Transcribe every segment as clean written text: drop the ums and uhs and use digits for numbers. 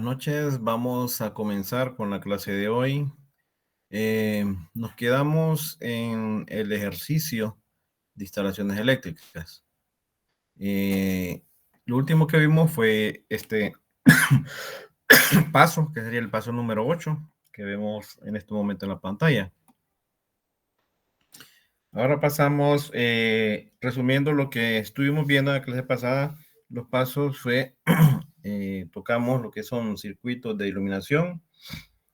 Noches, vamos a comenzar con la clase de hoy. Nos quedamos en el ejercicio de instalaciones eléctricas. Lo último que vimos fue este paso, que sería el paso número 8, que vemos en este momento en la pantalla. Ahora pasamos, resumiendo lo que estuvimos viendo en la clase pasada, los pasos fue, tocamos lo que son circuitos de iluminación,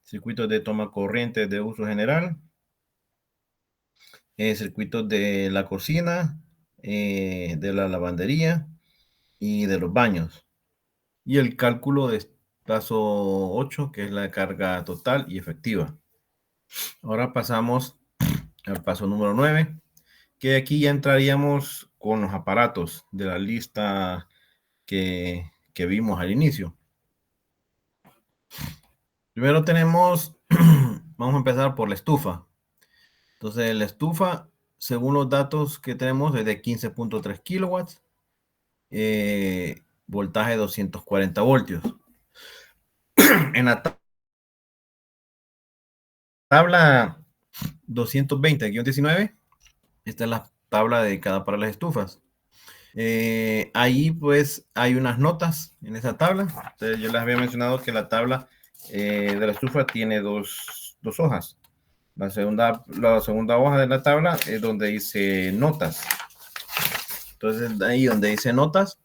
circuitos de toma corriente de uso general, circuitos de la cocina, de la lavandería y de los baños. Y el cálculo de paso 8, que es la carga total y efectiva. Ahora pasamos al paso número 9, que aquí ya entraríamos con los aparatos de la lista que vimos al inicio. Primero tenemos, vamos a empezar por la estufa. Entonces la estufa, según los datos que tenemos, es de 15.3 kilowatts, voltaje 240 voltios. En la tabla 220-19, esta es la tabla dedicada para las estufas. Ahí pues hay unas notas en esa tabla. Entonces, yo les había mencionado que la tabla de la estufa tiene dos hojas. La segunda hoja de la tabla es donde dice notas. Entonces, ahí donde dice notas,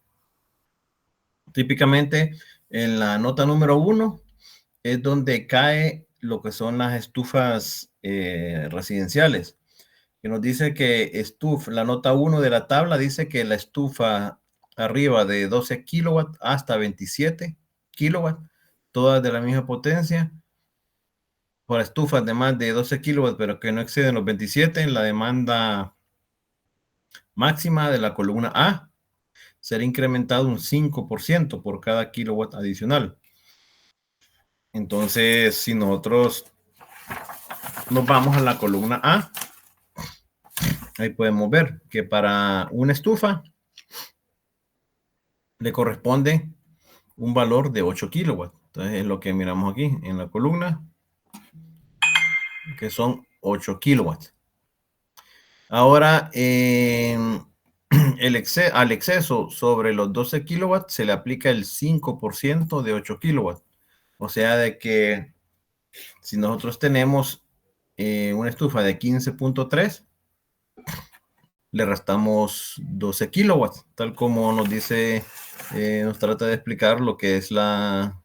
típicamente en la nota número 1 es donde cae lo que son las estufas residenciales, que nos dice que la nota 1 de la tabla dice que la estufa arriba de 12 kilowatts hasta 27 kilowatts, todas de la misma potencia. Por estufas de más de 12 kilowatts, pero que no exceden los 27, la demanda máxima de la columna A será incrementado un 5% por cada kilowatt adicional. Entonces, si nosotros nos vamos a la columna A, ahí podemos ver que para una estufa le corresponde un valor de 8 kilowatts. Entonces, es lo que miramos aquí en la columna, que son 8 kilowatts. Ahora, al exceso sobre los 12 kilowatts se le aplica el 5% de 8 kilowatts. O sea, de que si nosotros tenemos una estufa de 15.3, le restamos 12 kilowatts, tal como nos dice, nos trata de explicar lo que es la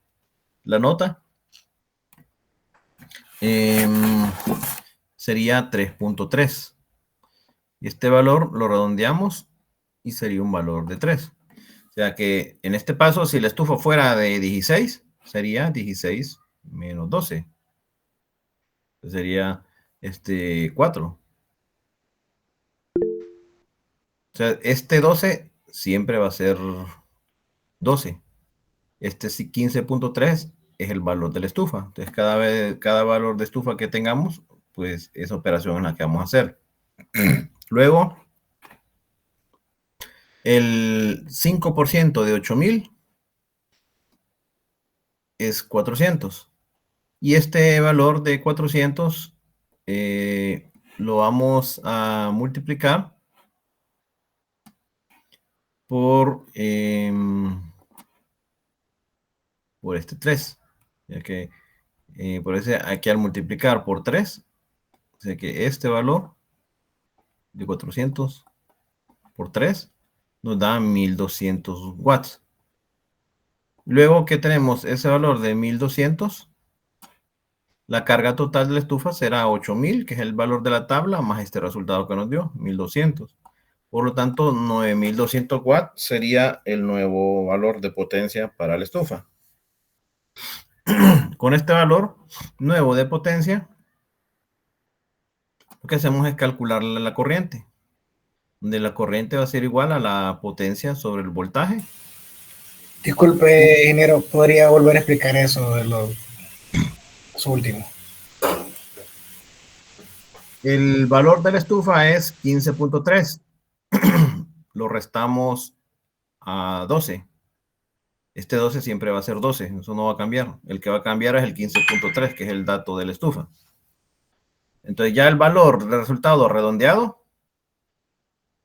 nota. Sería 3.3. Y este valor lo redondeamos y sería un valor de 3. O sea que en este paso, si la estufa fuera de 16, sería 16 menos 12. Sería 4. O sea, este 12 siempre va a ser 12. Este 15.3 es el valor de la estufa. Entonces, cada valor de estufa que tengamos, pues esa operación es la que vamos a hacer. Luego, el 5% de 8,000 es 400. Y este valor de 400 lo vamos a multiplicar por este 3. Ya que por ese aquí al multiplicar por 3, o sea que este valor de 400 por 3 nos da 1200 watts. Luego que tenemos ese valor de 1200, la carga total de la estufa será 8000, que es el valor de la tabla, más este resultado que nos dio, 1200. Por lo tanto, 9200 watts sería el nuevo valor de potencia para la estufa. Con este valor nuevo de potencia, lo que hacemos es calcular la corriente, donde la corriente va a ser igual a la potencia sobre el voltaje. Disculpe, ingeniero, ¿podría volver a explicar eso de eso último? El valor de la estufa es 15.3. Lo restamos a 12. Este 12 siempre va a ser 12, eso no va a cambiar. El que va a cambiar es el 15.3, que es el dato de la estufa. Entonces ya el valor del resultado redondeado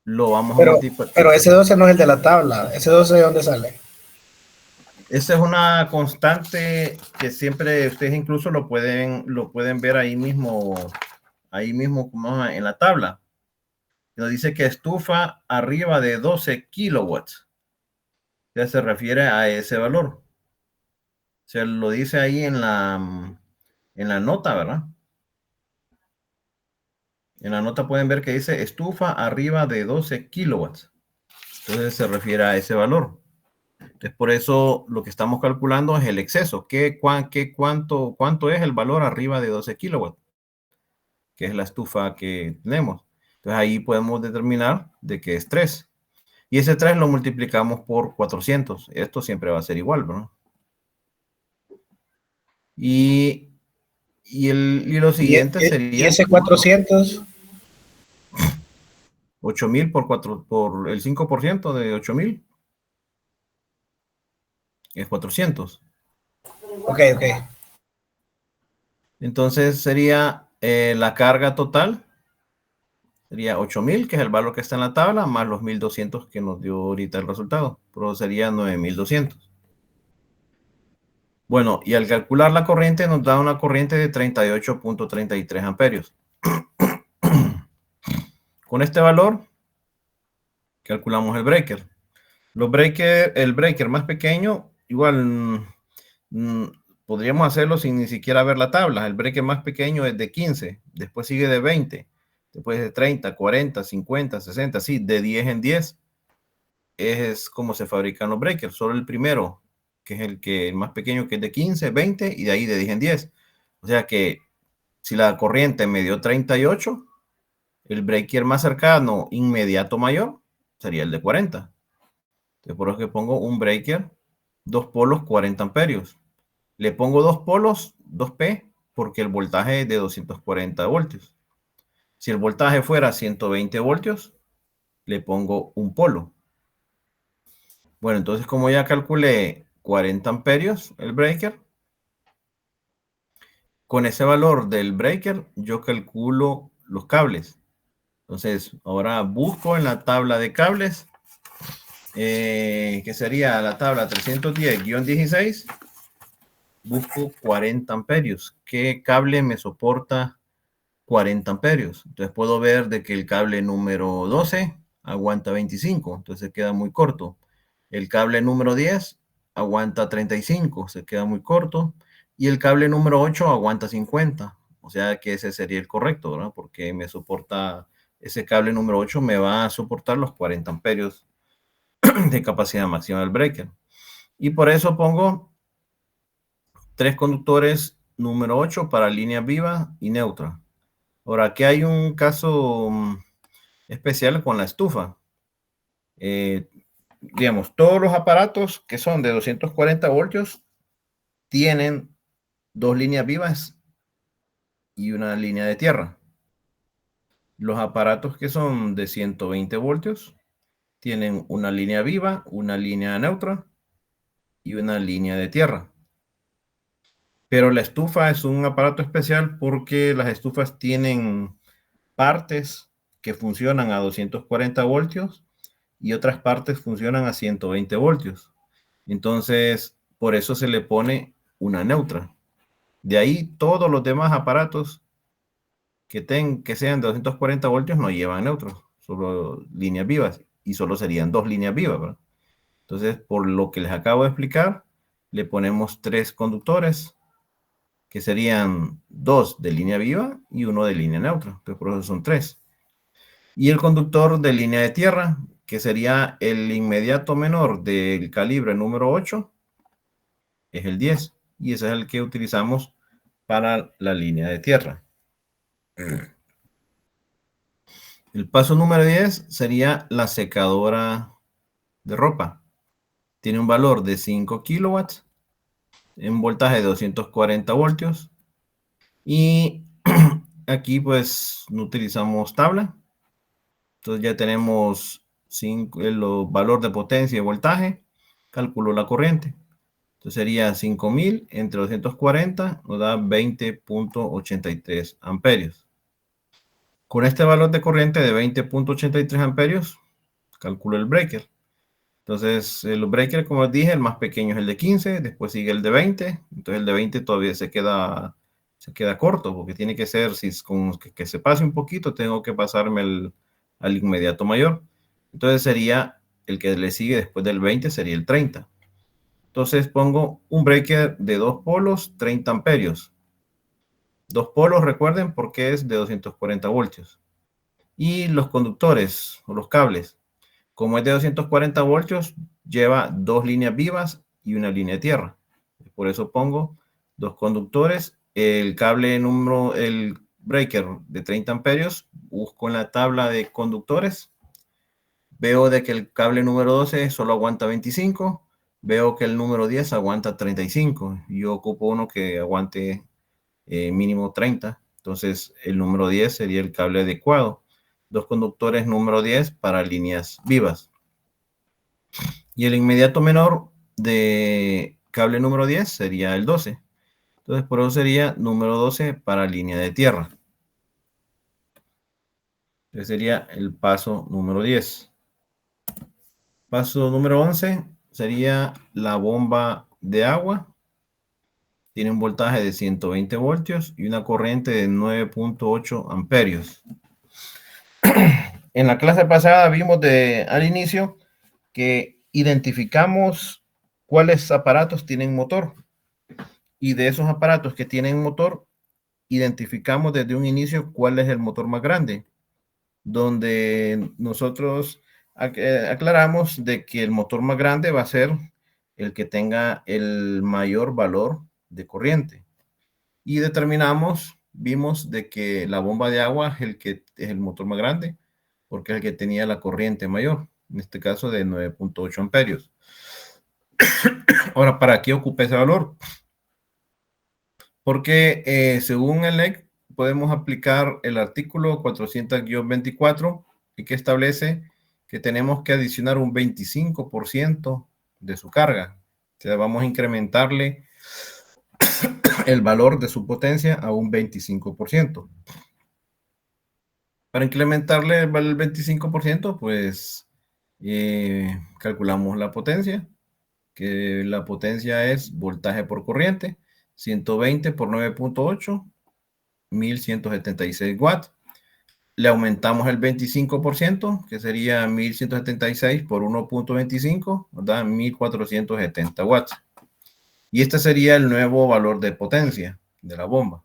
lo vamos a multiplicar. Pero ese 12 no es el de la tabla. ¿Ese 12 de dónde sale? Esa es una constante que siempre ustedes incluso lo pueden ver ahí mismo como en la tabla. Nos dice que estufa arriba de 12 kilowatts. Ya se refiere a ese valor. Se lo dice ahí en la nota, ¿verdad? En la nota pueden ver que dice estufa arriba de 12 kilowatts. Entonces se refiere a ese valor. Entonces por eso lo que estamos calculando es el exceso. ¿Cuánto es el valor arriba de 12 kilowatts? Que es la estufa que tenemos. Entonces ahí podemos determinar de que es 3. Y ese 3 lo multiplicamos por 400. Esto siempre va a ser igual, ¿no? Y lo siguiente sería... ¿Y ese 400? 8,000 por el 5% de 8,000 es 400. Ok. Entonces sería la carga total, sería 8,000, que es el valor que está en la tabla, más los 1,200 que nos dio ahorita el resultado. Pero sería 9,200. Bueno, y al calcular la corriente nos da una corriente de 38.33 amperios. Con este valor calculamos el breaker. El breaker más pequeño, igual podríamos hacerlo sin ni siquiera ver la tabla. El breaker más pequeño es de 15, después sigue de 20, después de 30, 40, 50, 60, sí, de 10 en 10 es como se fabrican los breakers. Solo el primero, que es el más pequeño, que es de 15, 20 y de ahí de 10 en 10. O sea que si la corriente me dio 38, el breaker más cercano, inmediato mayor, sería el de 40. Entonces por eso que pongo un breaker, 2 polos, 40 amperios. Le pongo 2 polos, 2P, porque el voltaje es de 240 voltios. Si el voltaje fuera 120 voltios, le pongo un polo. Bueno, entonces como ya calculé 40 amperios el breaker, con ese valor del breaker yo calculo los cables. Entonces ahora busco en la tabla de cables, que sería la tabla 310-16, busco 40 amperios. ¿Qué cable me soporta 40 amperios? Entonces puedo ver de que el cable número 12 aguanta 25, entonces queda muy corto. El cable número 10 aguanta 35, se queda muy corto. Y el cable número 8 aguanta 50, o sea que ese sería el correcto, ¿verdad? Porque me soporta, ese cable número 8 me va a soportar los 40 amperios de capacidad máxima del breaker. Y por eso pongo 3 conductores número 8 para línea viva y neutra. Ahora, aquí hay un caso especial con la estufa. Digamos, todos los aparatos que son de 240 voltios tienen 2 líneas vivas y una línea de tierra. Los aparatos que son de 120 voltios tienen una línea viva, una línea neutra y una línea de tierra. Pero la estufa es un aparato especial porque las estufas tienen partes que funcionan a 240 voltios y otras partes funcionan a 120 voltios. Entonces, por eso se le pone una neutra. De ahí todos los demás aparatos que sean de 240 voltios no llevan neutros, solo líneas vivas, y solo serían 2 líneas vivas, ¿verdad? Entonces, por lo que les acabo de explicar, le ponemos 3 conductores, que serían 2 de línea viva y 1 de línea neutra. Entonces, por eso son 3. Y el conductor de línea de tierra, que sería el inmediato menor del calibre número 8, es el 10. Y ese es el que utilizamos para la línea de tierra. El paso número 10 sería la secadora de ropa. Tiene un valor de 5 kilowatts, en voltaje de 240 voltios. Y aquí pues no utilizamos tabla. Entonces ya tenemos el valor de potencia y voltaje. calculo la corriente. Entonces sería 5000 entre 240, nos da 20.83 amperios. Con este valor de corriente de 20.83 amperios, calculo el breaker. Entonces, el breaker, como les dije, el más pequeño es el de 15, después sigue el de 20. Entonces, el de 20 todavía se queda corto, porque tiene que ser, si es con que se pase un poquito, tengo que pasarme al inmediato mayor. Entonces, sería el que le sigue después del 20, sería el 30. Entonces, pongo un breaker de 2 polos, 30 amperios. 2 polos, recuerden, porque es de 240 voltios. Y los conductores o los cables, como es de 240 voltios, lleva 2 líneas vivas y una línea de tierra. Por eso pongo 2 conductores. El cable número, el breaker de 30 amperios, busco en la tabla de conductores. Veo de que el cable número 12 solo aguanta 25. Veo que el número 10 aguanta 35. Yo ocupo uno que aguante mínimo 30. Entonces, el número 10 sería el cable adecuado. 2 conductores número 10 para líneas vivas. Y el inmediato menor de cable número 10 sería el 12. Entonces, por eso sería número 12 para línea de tierra. Ese sería el paso número 10. Paso número 11 sería la bomba de agua. Tiene un voltaje de 120 voltios y una corriente de 9.8 amperios. En la clase pasada vimos al inicio que identificamos cuáles aparatos tienen motor. Y de esos aparatos que tienen motor, identificamos desde un inicio cuál es el motor más grande, donde nosotros aclaramos de que el motor más grande va a ser el que tenga el mayor valor de corriente. Y vimos de que la bomba de agua es el motor más grande, porque es el que tenía la corriente mayor, en este caso de 9.8 amperios. Ahora, ¿para qué ocupa ese valor? Porque según el EC podemos aplicar el artículo 400-24 y que establece que tenemos que adicionar un 25% de su carga. O sea, vamos a incrementarle el valor de su potencia a un 25%. Para incrementarle el 25%, pues calculamos la potencia, que la potencia es voltaje por corriente, 120 por 9.8, 1176 watts. Le aumentamos el 25%, que sería 1176 por 1.25, nos da 1470 watts. Y este sería el nuevo valor de potencia de la bomba.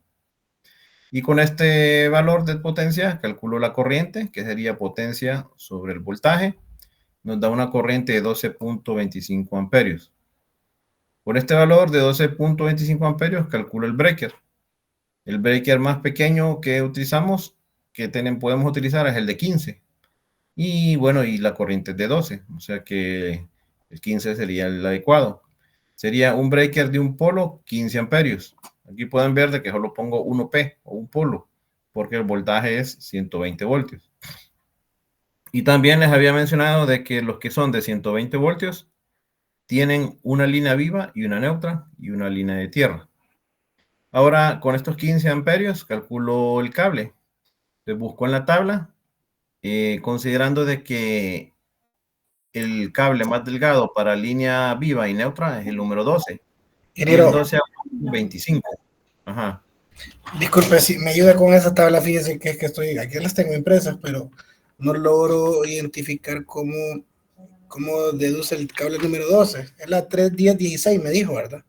Y con este valor de potencia calculo la corriente, que sería potencia sobre el voltaje. Nos da una corriente de 12.25 amperios. Por este valor de 12.25 amperios calculo el breaker. El breaker más pequeño que utilizamos, podemos utilizar, es el de 15. Y bueno, y la corriente es de 12. O sea que el 15 sería el adecuado. Sería un breaker de un polo, 15 amperios. Aquí pueden ver de que solo pongo 1P o un polo, porque el voltaje es 120 voltios. Y también les había mencionado de que los que son de 120 voltios tienen una línea viva y una neutra y una línea de tierra. Ahora, con estos 15 amperios, calculo el cable. Le busco en la tabla, considerando de que el cable más delgado para línea viva y neutra es el número 12. Y el 12 a 25. Ajá. Disculpe, si me ayuda con esa tabla, fíjese que es que aquí las tengo impresas, pero no logro identificar cómo deduce el cable número 12. Es la 31016, me dijo, ¿verdad?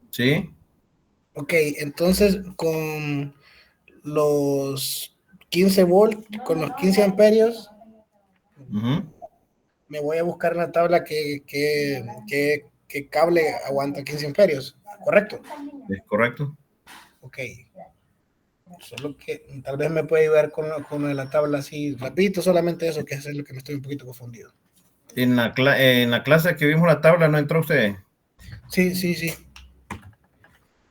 Sí. Ok, entonces con los 15 volts, con los 15 amperios, me voy a buscar en la tabla que cable aguanta 15 amperios, ¿correcto? Es correcto. Ok. Solo que tal vez me puede ayudar con la tabla así, rapidito, solamente eso, que es lo que me estoy un poquito confundido. En la clase que vimos la tabla, ¿no entró usted? Sí.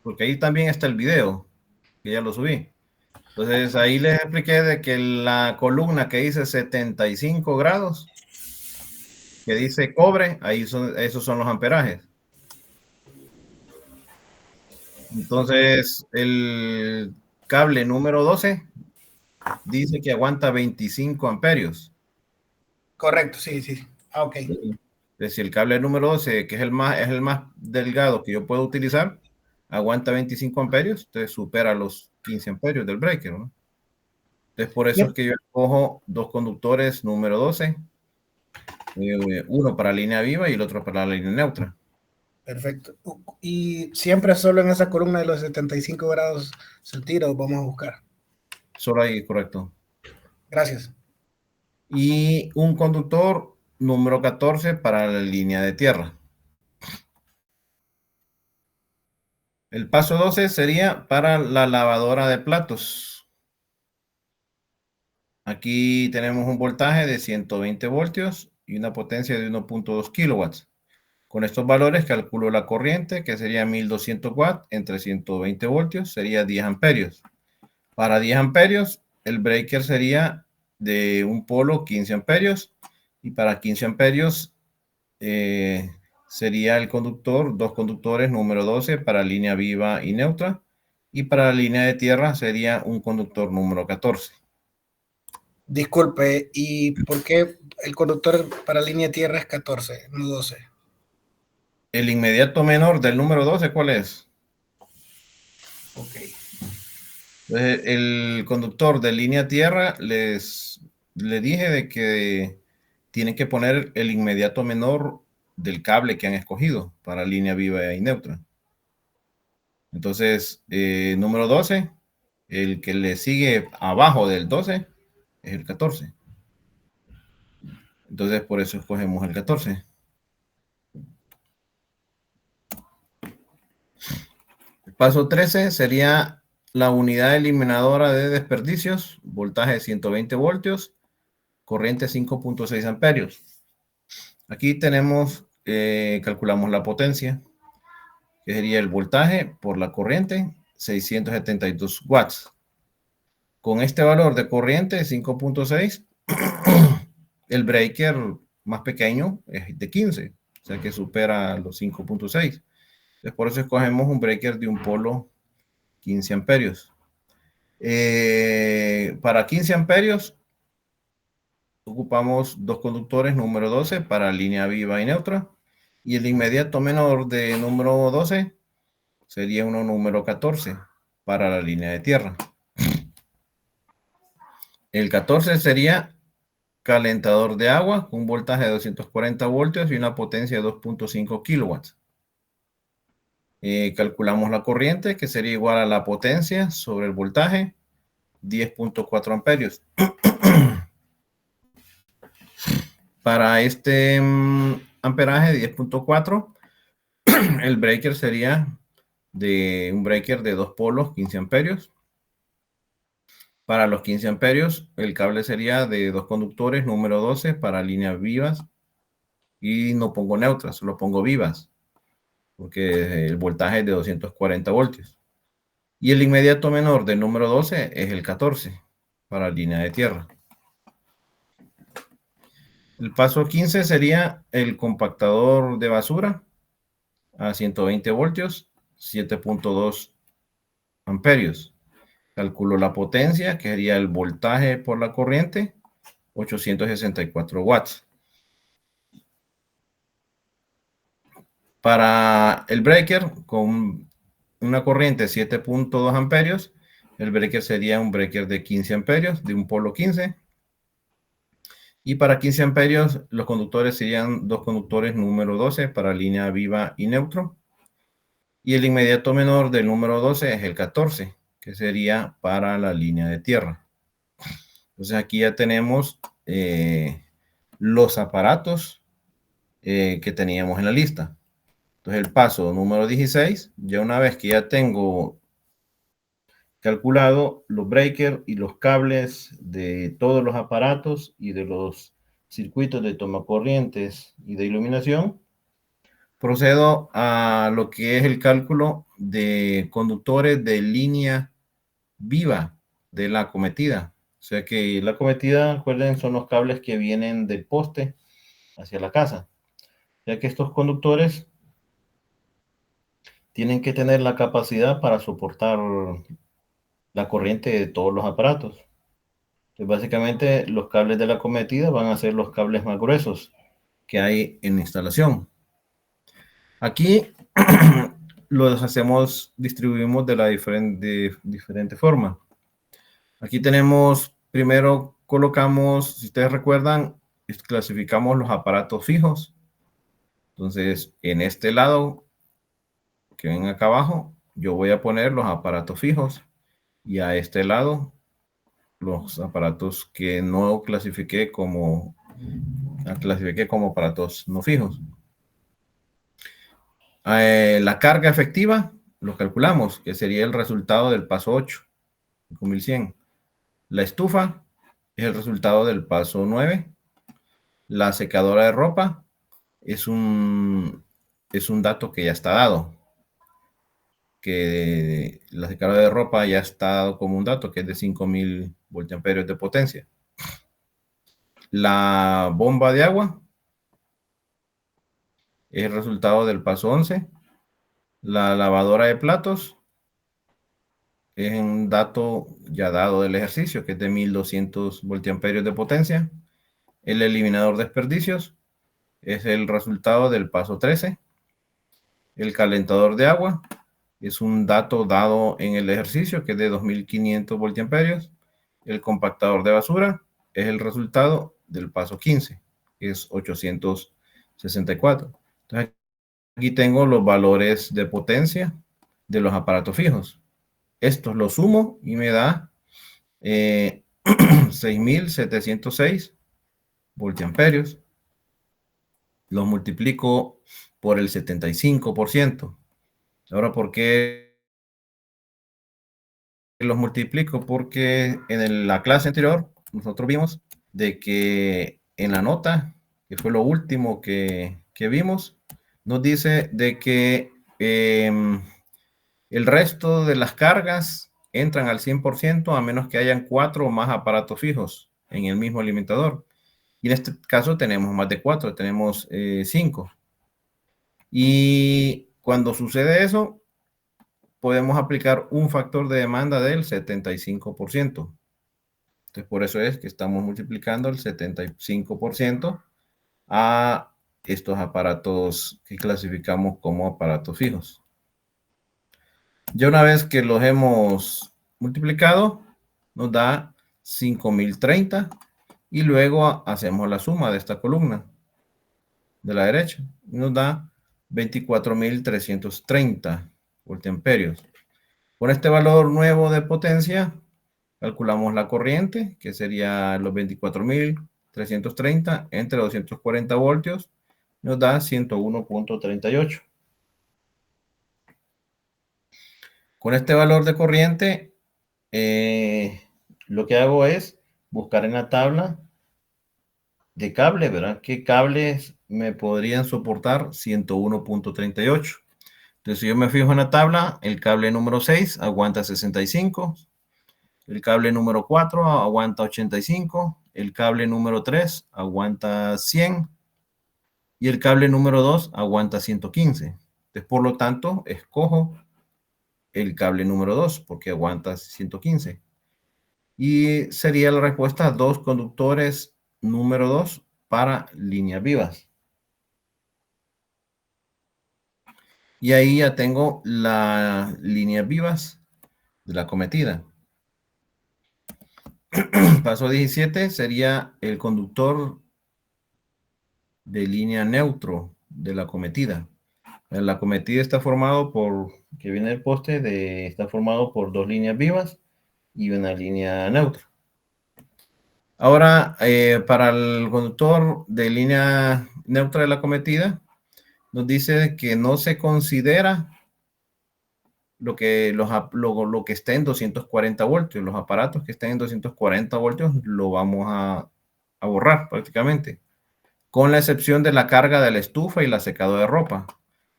Porque ahí también está el video, que ya lo subí. Entonces ahí les expliqué de que la columna que dice 75 grados, que dice cobre, esos son los amperajes. Entonces, el cable número 12 dice que aguanta 25 amperios. Correcto, sí, sí. Ah, ok. Entonces, si el cable número 12, que es el más delgado que yo puedo utilizar, aguanta 25 amperios, entonces supera los 15 amperios del breaker, ¿no? Entonces, por eso es que yo escojo dos conductores número 12, uno para línea viva y el otro para la línea neutra. Perfecto. Y siempre solo en esa columna de los 75 grados centígrados vamos a buscar. Solo ahí, correcto. Gracias. Y un conductor número 14 para la línea de tierra. El paso 12 sería para la lavadora de platos. Aquí tenemos un voltaje de 120 voltios y una potencia de 1.2 kilowatts. Con estos valores calculo la corriente, que sería 1200 watts entre 120 voltios, sería 10 amperios. Para 10 amperios, el breaker sería de un polo 15 amperios y para 15 amperios sería el conductor, dos conductores número 12 para línea viva y neutra, y para la línea de tierra sería un conductor número 14. Disculpe, ¿y por qué el conductor para línea de tierra es 14, no 12? El inmediato menor del número 12, ¿cuál es? Ok. El conductor de línea tierra le dije de que tienen que poner el inmediato menor del cable que han escogido para línea viva y neutra. Entonces, número 12, el que le sigue abajo del 12 es el 14. Entonces, por eso escogemos el 14. El paso 13 sería la unidad eliminadora de desperdicios, voltaje de 120 voltios, corriente 5.6 amperios. Aquí tenemos, calculamos la potencia, que sería el voltaje por la corriente, 672 watts. Con este valor de corriente, 5.6, el breaker más pequeño es de 15, o sea que supera los 5.6. Entonces, por eso escogemos un breaker de un polo 15 amperios. Para 15 amperios, ocupamos dos conductores número 12 para línea viva y neutra. Y el inmediato menor de número 12 sería uno número 14 para la línea de tierra. El 14 sería calentador de agua con un voltaje de 240 voltios y una potencia de 2.5 kilowatts. Calculamos la corriente, que sería igual a la potencia sobre el voltaje, 10.4 amperios. Para este amperaje 10.4, el breaker sería de un breaker de dos polos, 15 amperios. Para los 15 amperios, el cable sería de dos conductores, número 12, para líneas vivas. Y no pongo neutras, solo pongo vivas, porque el voltaje es de 240 voltios. Y el inmediato menor del número 12 es el 14, para línea de tierra. El paso 15 sería el compactador de basura a 120 voltios, 7.2 amperios. Calculo la potencia, que sería el voltaje por la corriente, 864 watts. Para el breaker, con una corriente de 7.2 amperios, el breaker sería un breaker de 15 amperios, de un polo 15. Y para 15 amperios, los conductores serían dos conductores número 12 para línea viva y neutro. Y el inmediato menor del número 12 es el 14, que sería para la línea de tierra. Entonces aquí ya tenemos los aparatos que teníamos en la lista. Entonces el paso número 16, ya una vez que ya tengo calculado los breakers y los cables de todos los aparatos y de los circuitos de tomacorrientes y de iluminación, procedo a lo que es el cálculo de conductores de línea viva de la acometida. O sea que la acometida, recuerden, son los cables que vienen del poste hacia la casa, ya que estos conductores tienen que tener la capacidad para soportar la corriente de todos los aparatos. Entonces, básicamente, los cables de la cometida van a ser los cables más gruesos que hay en la instalación. Aquí los hacemos, distribuimos de la diferente forma. Aquí tenemos, primero colocamos, si ustedes recuerdan, clasificamos los aparatos fijos. Entonces, en este lado, que ven acá abajo, yo voy a poner los aparatos fijos. Y a este lado, los aparatos que no clasifiqué como aparatos no fijos. La carga efectiva lo calculamos, que sería el resultado del paso 8, 5100. La estufa es el resultado del paso 9. La secadora de ropa es un dato que ya está dado. Que la secadora de ropa ya está dado como un dato, que es de 5000 voltamperios de potencia. La bomba de agua es el resultado del paso 11. La lavadora de platos es un dato ya dado del ejercicio, que es de 1200 voltamperios de potencia. El eliminador de desperdicios es el resultado del paso 13. El calentador de agua es un dato dado en el ejercicio, que es de 2500 voltamperios. El compactador de basura es el resultado del paso 15, que es 864. Entonces, aquí tengo los valores de potencia de los aparatos fijos. Estos los sumo y me da 6706 voltamperios. Los multiplico por el 75%. Ahora, ¿por qué los multiplico? Porque en la clase anterior nosotros vimos de que en la nota, que fue lo último que vimos, nos dice de que el resto de las cargas entran al 100% a menos que hayan 4 o más aparatos fijos en el mismo alimentador. Y en este caso tenemos más de 4, tenemos 5. Y cuando sucede eso, podemos aplicar un factor de demanda del 75%. Entonces, por eso es que estamos multiplicando el 75% a estos aparatos que clasificamos como aparatos fijos. Ya una vez que los hemos multiplicado, nos da 5030 y luego hacemos la suma de esta columna de la derecha. Nos da 24.330 voltamperios. Con este valor nuevo de potencia, calculamos la corriente, que sería los 24.330 entre 240 voltios, nos da 101.38. Con este valor de corriente, lo que hago es buscar en la tabla de cable, ¿verdad? ¿Qué cables me podrían soportar 101.38? Entonces, si yo me fijo en la tabla, el cable número 6 aguanta 65, el cable número 4 aguanta 85, el cable número 3 aguanta 100 y el cable número 2 aguanta 115. Entonces, por lo tanto, escojo el cable número 2 porque aguanta 115. Y sería la respuesta 2 conductores número 2 para líneas vivas. Y ahí ya tengo las líneas vivas de la cometida. Paso 17 sería el conductor de línea neutro de la cometida. La cometida está formado por, que viene el poste, está formado por 2 líneas vivas y una línea neutra. Ahora, para el conductor de línea neutra de la cometida, nos dice que no se considera lo que esté en 240 voltios. Los aparatos que estén en 240 voltios lo vamos a borrar prácticamente, con la excepción de la carga de la estufa y la secadora de ropa.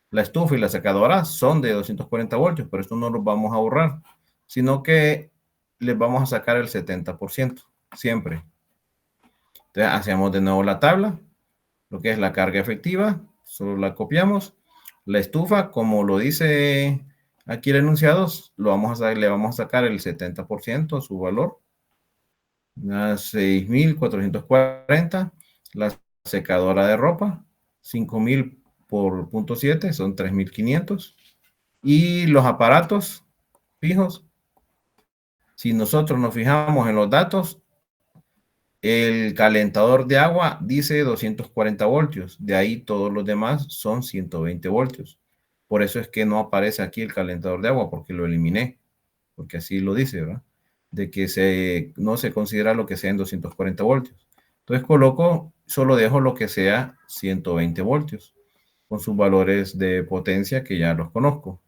La estufa y la secadora son de 240 voltios, pero esto no los vamos a borrar, sino que les vamos a sacar el 70%, siempre. Entonces, hacemos de nuevo la tabla. lo que es la carga efectiva, solo la copiamos. La estufa, como lo dice aquí el enunciado, le vamos a sacar el 70% su valor, 6.440. La secadora de ropa, 5.000 por 0.7, son 3.500. Y los aparatos fijos, si nosotros nos fijamos en los datos, el calentador de agua dice 240 voltios, de ahí todos los demás son 120 voltios. Por eso es que no aparece aquí el calentador de agua, porque lo eliminé, porque así lo dice, ¿verdad? De que no se considera lo que sea en 240 voltios. Entonces solo dejo lo que sea 120 voltios, con sus valores de potencia que ya los conozco.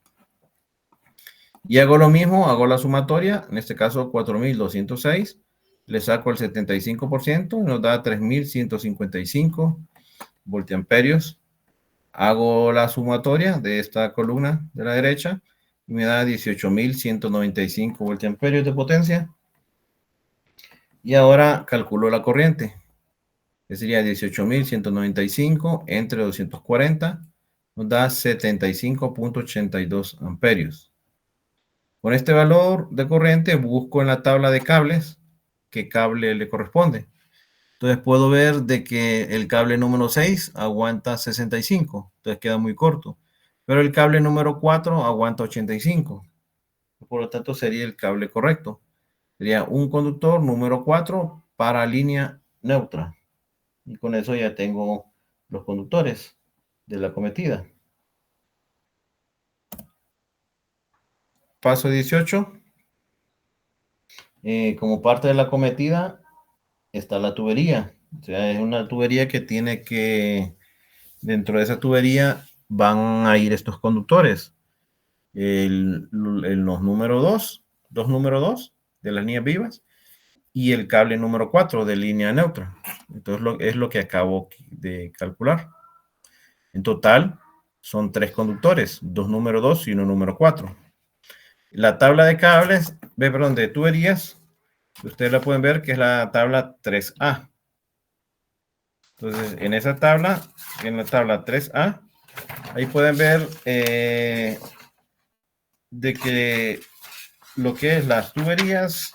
Y hago lo mismo, hago la sumatoria, en este caso 4.206, le saco el 75%, nos da 3.155 voltiamperios. Hago la sumatoria de esta columna de la derecha y me da 18.195 voltiamperios de potencia. Y ahora calculo la corriente, que sería 18.195 entre 240, nos da 75.82 amperios. Con este valor de corriente busco en la tabla de cables qué cable le corresponde. Entonces puedo ver de que el cable número 6 aguanta 65, entonces queda muy corto. Pero el cable número 4 aguanta 85. Por lo tanto sería el cable correcto. Sería un conductor número 4 para línea neutra. Y con eso ya tengo los conductores de la cometida. Paso 18. Como parte de la cometida está la tubería. O sea, es una tubería que dentro de esa tubería van a ir estos conductores. Los número 2 de las líneas vivas y el cable número 4 de línea neutra. Entonces es lo que acabo de calcular. En total son 3 conductores, 2 número 2 y 1 número 4. La tabla de cables, de tuberías, ustedes la pueden ver que es la tabla 3A. Entonces, en esa tabla, en la tabla 3A, ahí pueden ver de que lo que es las tuberías,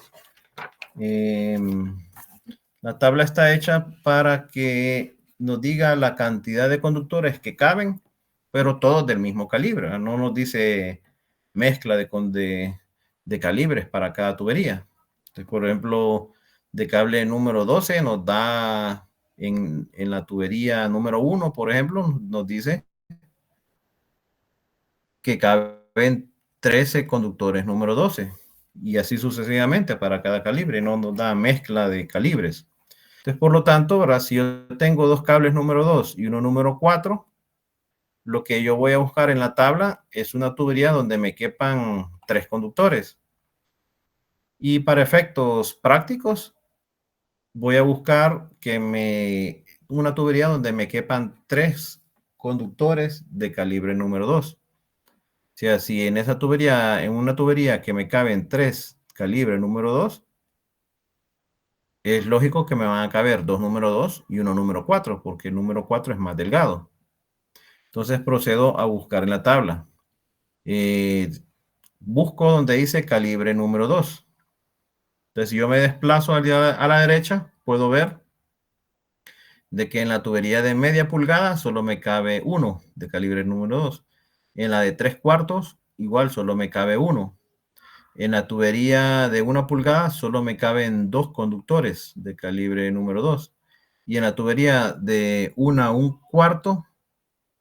la tabla está hecha para que nos diga la cantidad de conductores que caben, pero todos del mismo calibre. No nos dice mezcla de calibres para cada tubería. Entonces, por ejemplo, de cable número 12 nos da en la tubería número 1, por ejemplo, nos dice que caben 13 conductores número 12 y así sucesivamente para cada calibre, no nos da mezcla de calibres. Entonces, por lo tanto, ahora si yo tengo 2 cables número 2 y uno número 4, lo que yo voy a buscar en la tabla es una tubería donde me quepan 3 conductores. Y para efectos prácticos, voy a buscar una tubería donde me quepan 3 conductores de calibre número 2. O sea, si en una tubería que me caben 3 calibre número 2, es lógico que me van a caber 2 número 2 y 1 número 4, porque el número 4 es más delgado. Entonces procedo a buscar en la tabla. Busco donde dice calibre número 2. Entonces, si yo me desplazo a la derecha, puedo ver de que en la tubería de media pulgada solo me cabe 1 de calibre número 2. En la de 3/4, igual solo me cabe 1. En la tubería de 1 pulgada solo me caben 2 conductores de calibre número 2. Y en la tubería de 1 a 1/4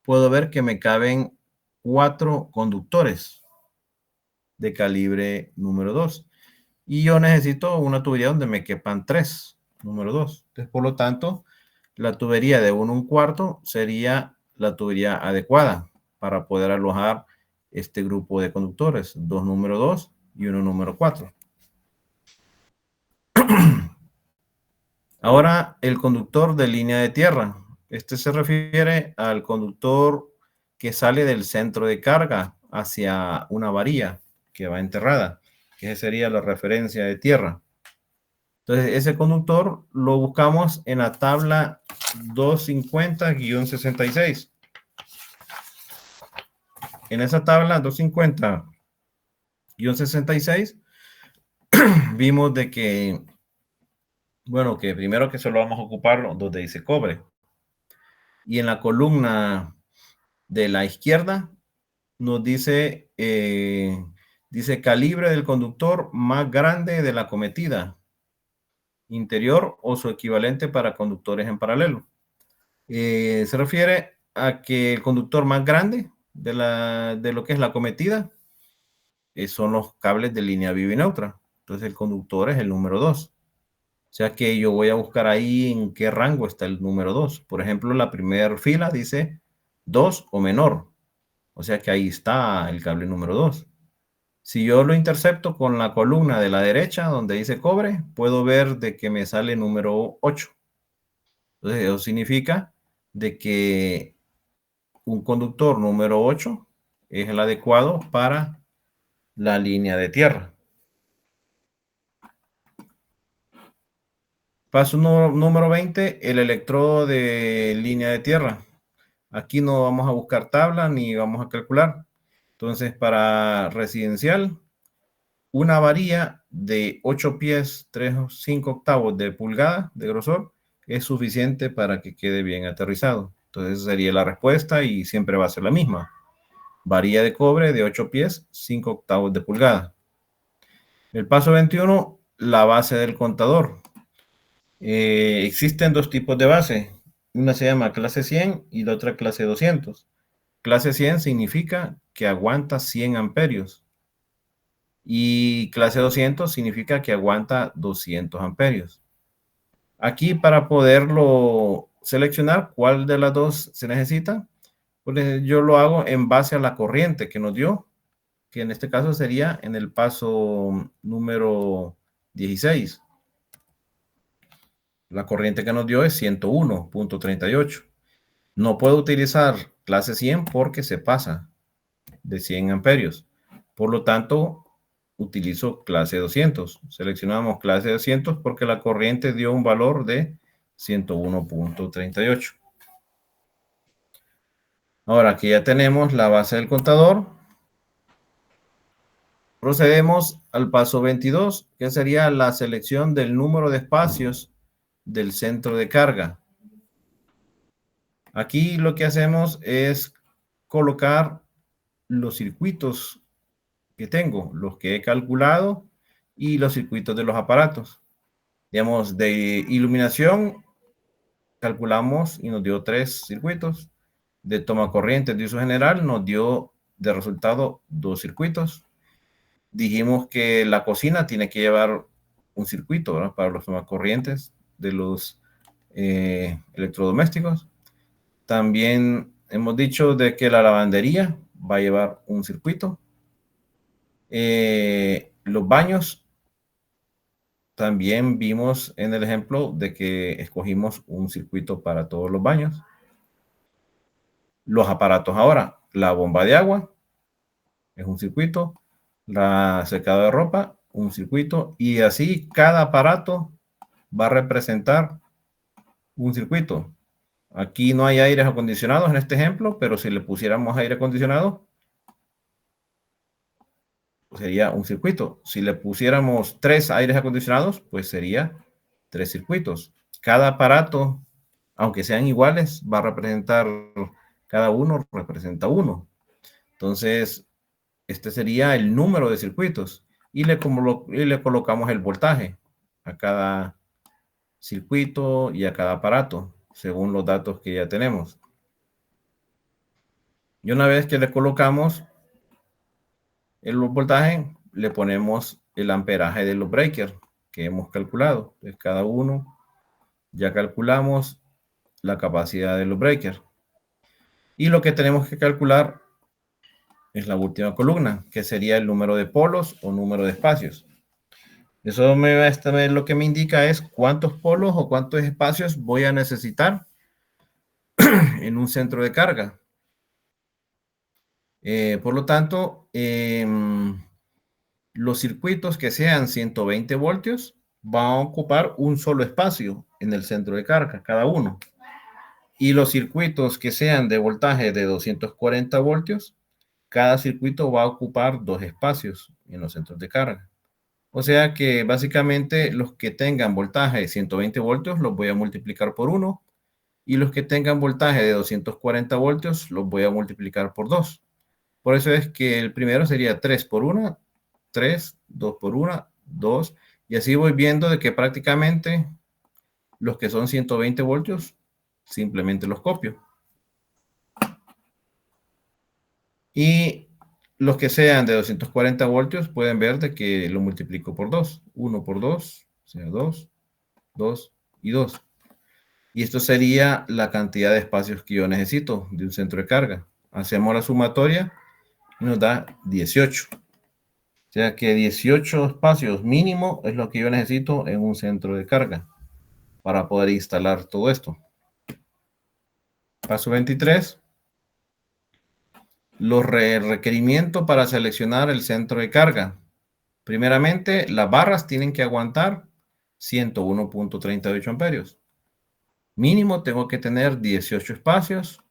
puedo ver que me caben 4 conductores de calibre número 2. Y yo necesito una tubería donde me quepan 3, número 2. Entonces, por lo tanto, la tubería de 1 a 1/4 sería la tubería adecuada para poder alojar este grupo de conductores, 2 número 2 y 1 número 4. Ahora, el conductor de línea de tierra. Este se refiere al conductor que sale del centro de carga hacia una varilla que va enterrada, que sería la referencia de tierra. Entonces, ese conductor lo buscamos en la tabla 250-66. En esa tabla 250-66 vimos de que, bueno, que primero que solo vamos a ocupar donde dice cobre. Y en la columna de la izquierda nos dice, dice calibre del conductor más grande de la cometida interior o su equivalente para conductores en paralelo. Se refiere a que el conductor más grande de lo que es la cometida son los cables de línea viva y neutra. Entonces el conductor es el número 2. O sea que yo voy a buscar ahí en qué rango está el número 2. Por ejemplo, la primera fila dice 2 o menor. O sea que ahí está el cable número 2. Si yo lo intercepto con la columna de la derecha donde dice cobre, puedo ver de que me sale número 8. Entonces eso significa de que un conductor número 8 es el adecuado para la línea de tierra. Paso número 20, el electrodo de línea de tierra. Aquí no vamos a buscar tabla ni vamos a calcular. Entonces, para residencial, una varilla de 8 pies, 3 o 5 octavos de pulgada de grosor es suficiente para que quede bien aterrizado. Entonces, esa sería la respuesta y siempre va a ser la misma. Varilla de cobre de 8 pies, 5 octavos de pulgada. El paso 21, la base del contador. Existen dos tipos de base. Una se llama clase 100 y la otra clase 200. Clase 100 significa que aguanta 100 amperios. Y clase 200 significa que aguanta 200 amperios. Aquí para poderlo seleccionar cuál de las dos se necesita, pues yo lo hago en base a la corriente que nos dio, que en este caso sería en el paso número 16. La corriente que nos dio es 101.38. No puedo utilizar clase 100 porque se pasa de 100 amperios. Por lo tanto, utilizo clase 200. Seleccionamos clase 200 porque la corriente dio un valor de 101.38. Ahora que ya tenemos la base del contador, procedemos al paso 22, que sería la selección del número de espacios del centro de carga. Aquí lo que hacemos es colocar los circuitos que tengo, los que he calculado y los circuitos de los aparatos. Digamos, de iluminación, calculamos y nos dio 3 circuitos. De toma corriente de uso general nos dio de resultado 2 circuitos. Dijimos que la cocina tiene que llevar un circuito, ¿verdad?, para los tomacorrientes de los electrodomésticos. También hemos dicho de que la lavandería va a llevar un circuito. Los baños, también vimos en el ejemplo de que escogimos un circuito para todos los baños. Los aparatos ahora, la bomba de agua es un circuito, la secadora de ropa, un circuito, y así cada aparato va a representar un circuito. Aquí no hay aires acondicionados en este ejemplo, pero si le pusiéramos aire acondicionado, sería un circuito. Si le pusiéramos 3 aires acondicionados, pues sería 3 circuitos. Cada aparato, aunque sean iguales, va a representar, cada uno representa uno. Entonces, este sería el número de circuitos y le colocamos el voltaje a cada circuito y a cada aparato, según los datos que ya tenemos. Y una vez que le colocamos el voltaje, le ponemos el amperaje de los breakers que hemos calculado. Entonces, cada uno ya calculamos la capacidad de los breakers. Y lo que tenemos que calcular es la última columna, que sería el número de polos o número de espacios. Eso lo que me indica es cuántos polos o cuántos espacios voy a necesitar en un centro de carga. Por lo tanto, los circuitos que sean 120 voltios van a ocupar un solo espacio en el centro de carga, cada uno. Y los circuitos que sean de voltaje de 240 voltios, cada circuito va a ocupar 2 espacios en los centros de carga. O sea que básicamente los que tengan voltaje de 120 voltios los voy a multiplicar por 1 y los que tengan voltaje de 240 voltios los voy a multiplicar por 2. Por eso es que el primero sería 3 por 1, 3, 2 por 1, 2. Y así voy viendo de que prácticamente los que son 120 voltios simplemente los copio. Y los que sean de 240 voltios pueden ver de que lo multiplico por 2. 1 por 2, o sea, 2, 2 y 2. Y esto sería la cantidad de espacios que yo necesito de un centro de carga. Hacemos la sumatoria y nos da 18. O sea que 18 espacios mínimo es lo que yo necesito en un centro de carga para poder instalar todo esto. Paso 23. Los requerimientos para seleccionar el centro de carga. Primeramente, las barras tienen que aguantar 101.38 amperios. Mínimo tengo que tener 18 espacios.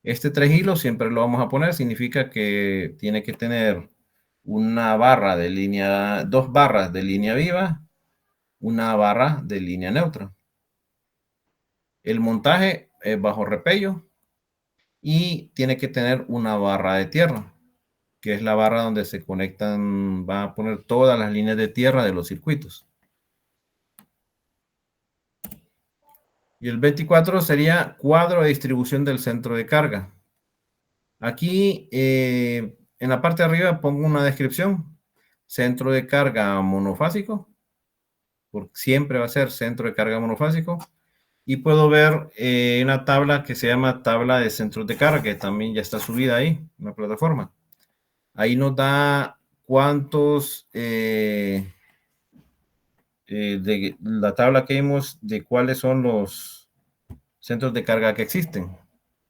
Este 3 hilos siempre lo vamos a poner. Significa que tiene que tener una barra de línea, 2 barras de línea viva, una barra de línea neutra. El montaje es bajo repello y tiene que tener una barra de tierra, que es la barra donde se conectan, va a poner todas las líneas de tierra de los circuitos. Y el 24 sería cuadro de distribución del centro de carga. Aquí en la parte de arriba pongo una descripción. Centro de carga monofásico, porque siempre va a ser centro de carga monofásico. Y puedo ver una tabla que se llama tabla de centros de carga, que también ya está subida ahí en la plataforma. Ahí nos da cuántos, de la tabla que vimos de cuáles son los centros de carga que existen.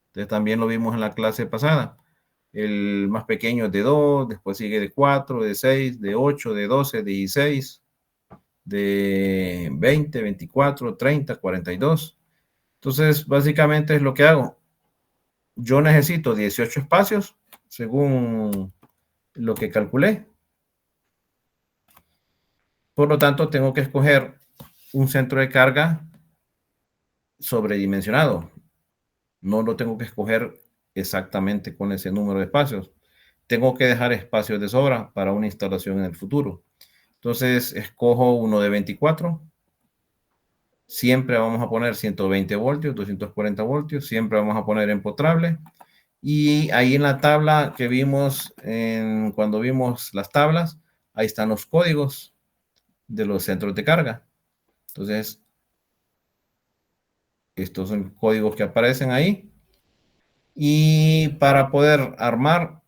Entonces, también lo vimos en la clase pasada. El más pequeño es de 2, después sigue de 4, de 6, de 8, de 12, de 16, de 20, 24, 30, 42. Entonces, básicamente es lo que hago. Yo necesito 18 espacios según lo que calculé. Por lo tanto, tengo que escoger un centro de carga sobredimensionado. No lo tengo que escoger exactamente con ese número de espacios. Tengo que dejar espacios de sobra para una instalación en el futuro. Entonces, escojo uno de 24. Siempre vamos a poner 120 voltios, 240 voltios. Siempre vamos a poner empotrable. Y ahí en la tabla que vimos cuando vimos las tablas, ahí están los códigos de los centros de carga. Entonces, estos son códigos que aparecen ahí. Y para poder armar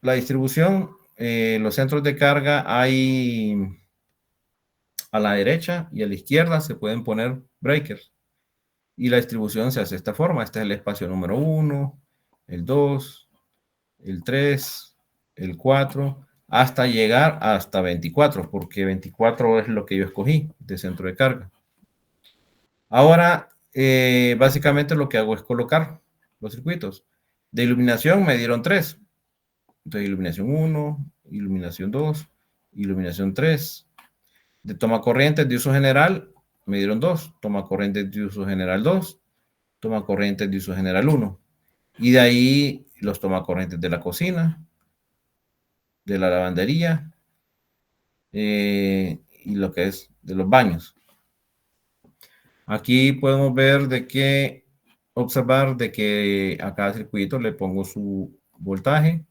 la distribución, los centros de carga hay a la derecha y a la izquierda se pueden poner breakers. Y la distribución se hace de esta forma. Este es el espacio número 1, el 2, el 3, el 4, hasta llegar hasta 24, porque 24 es lo que yo escogí de centro de carga. Ahora, básicamente lo que hago es colocar los circuitos. De iluminación me dieron 3. Entonces, iluminación 1, iluminación 2, iluminación 3. De toma corrientes de uso general me dieron 2. Toma corrientes de uso general 2. Toma corrientes de uso general 1. Y de ahí los toma corrientes de la cocina, de la lavandería y lo que es de los baños. Aquí podemos ver observar de que a cada circuito le pongo su voltaje,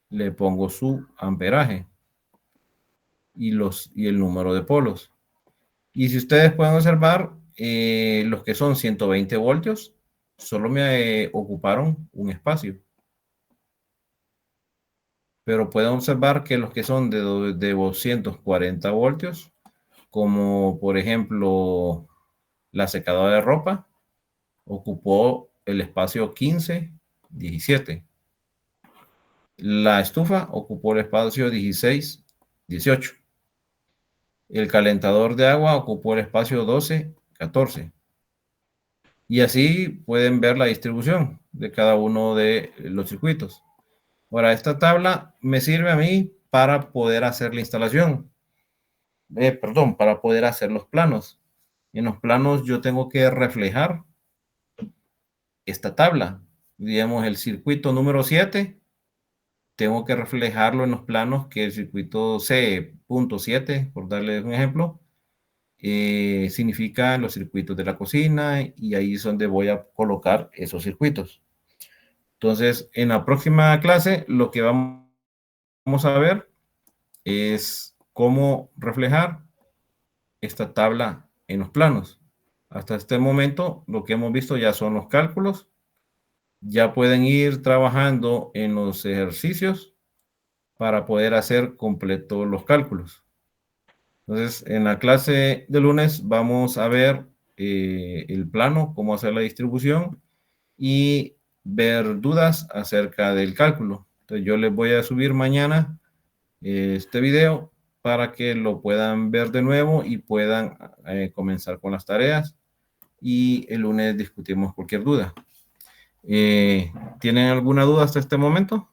le pongo su amperaje y el número de polos. Y si ustedes pueden observar, los que son 120 voltios, solo me ocuparon un espacio. Pero pueden observar que los que son de 240 voltios, como por ejemplo la secadora de ropa, ocupó el espacio 15, 17. La estufa ocupó el espacio 16, 18. El calentador de agua ocupó el espacio 12, 14. Y así pueden ver la distribución de cada uno de los circuitos. Ahora, esta tabla me sirve a mí para poder hacer la instalación. Perdón, para poder hacer los planos. En los planos yo tengo que reflejar esta tabla. Digamos, el circuito número 7, tengo que reflejarlo en los planos que el circuito C.7, por darles un ejemplo, significa los circuitos de la cocina y ahí es donde voy a colocar esos circuitos. Entonces, en la próxima clase, lo que vamos a ver es cómo reflejar esta tabla en los planos. Hasta este momento, lo que hemos visto ya son los cálculos. Ya pueden ir trabajando en los ejercicios para poder hacer completos los cálculos. Entonces, en la clase de lunes vamos a ver el plano, cómo hacer la distribución y ver dudas acerca del cálculo. Entonces, yo les voy a subir mañana este video para que lo puedan ver de nuevo y puedan comenzar con las tareas. Y el lunes discutimos cualquier duda. ¿Tienen alguna duda hasta este momento?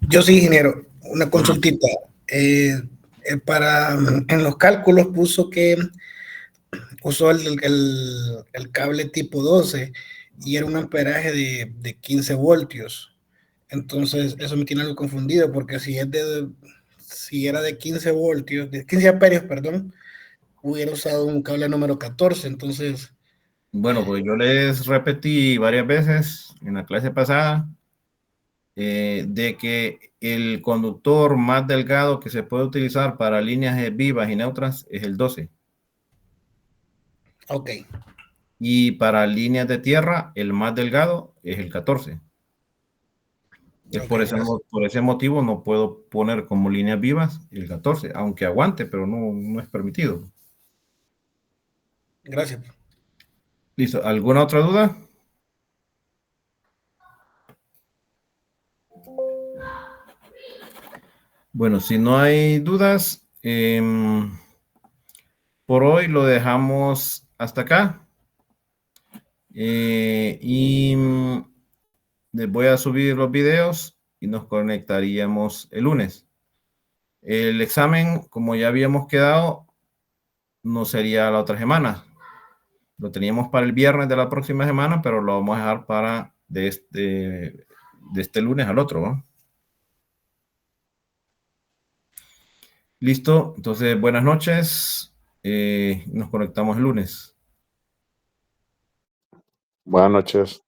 Yo sí, ingeniero, una consultita. En los cálculos puso que usó el cable tipo 12 y era un amperaje de 15 voltios. Entonces, eso me tiene algo confundido porque si era de 15 voltios, de 15 amperios, perdón, hubiera usado un cable número 14. Entonces, Bueno, pues yo les repetí varias veces en la clase pasada de que el conductor más delgado que se puede utilizar para líneas vivas y neutras es el 12. ok. Y para líneas de tierra, el más delgado es el 14. Es Ok, por ese motivo no puedo poner como líneas vivas el 14, aunque aguante, pero no es permitido. gracias. Listo. ¿Alguna otra duda? Bueno, si no hay dudas, por hoy lo dejamos hasta acá. Y les voy a subir los videos y nos conectaríamos el lunes. El examen, como ya habíamos quedado, no sería la otra semana. Lo teníamos para el viernes de la próxima semana, pero lo vamos a dejar para de este lunes al otro, ¿no? Listo, entonces buenas noches. Nos conectamos el lunes. Buenas noches.